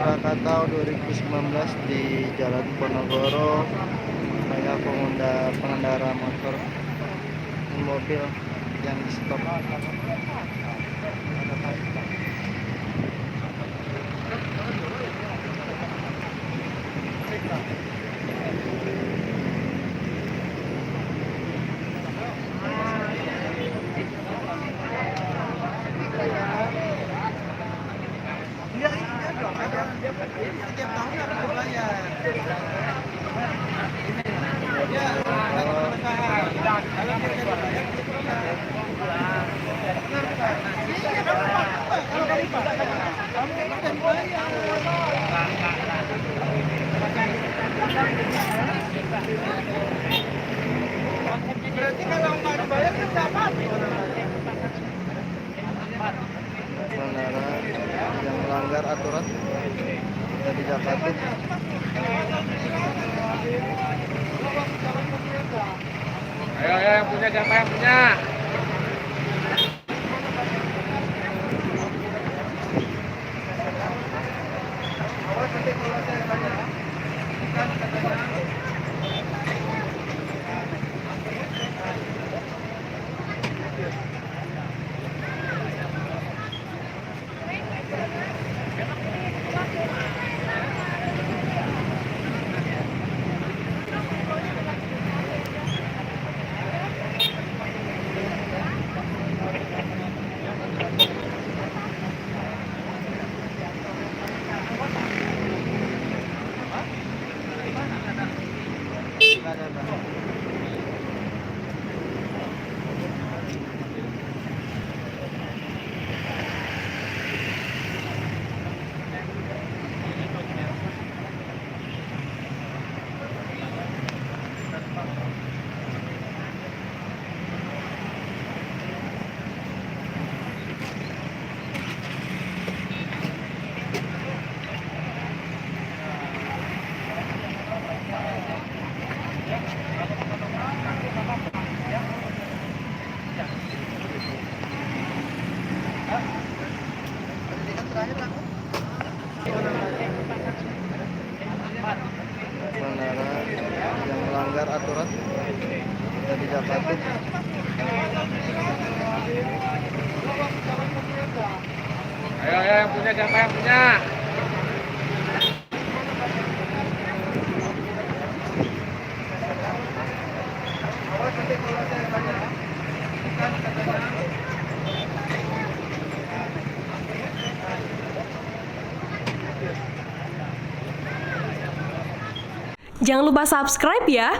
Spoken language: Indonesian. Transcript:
Krakatau 2019 di Jalan Ponorogo. Banyak pengendara motor dan mobil yang di stop. Setiap tahun harus dibayar. Berarti kalau nggak dibayar kan nggak apa-apa. Pengendara yang melanggar aturan dan tidak patuh. Ayo, yang punya siapa yang punya? Pengendara yang melanggar aturan dan tidak patuh. Ayo, yang punya siapa yang punya? Jangan lupa subscribe ya.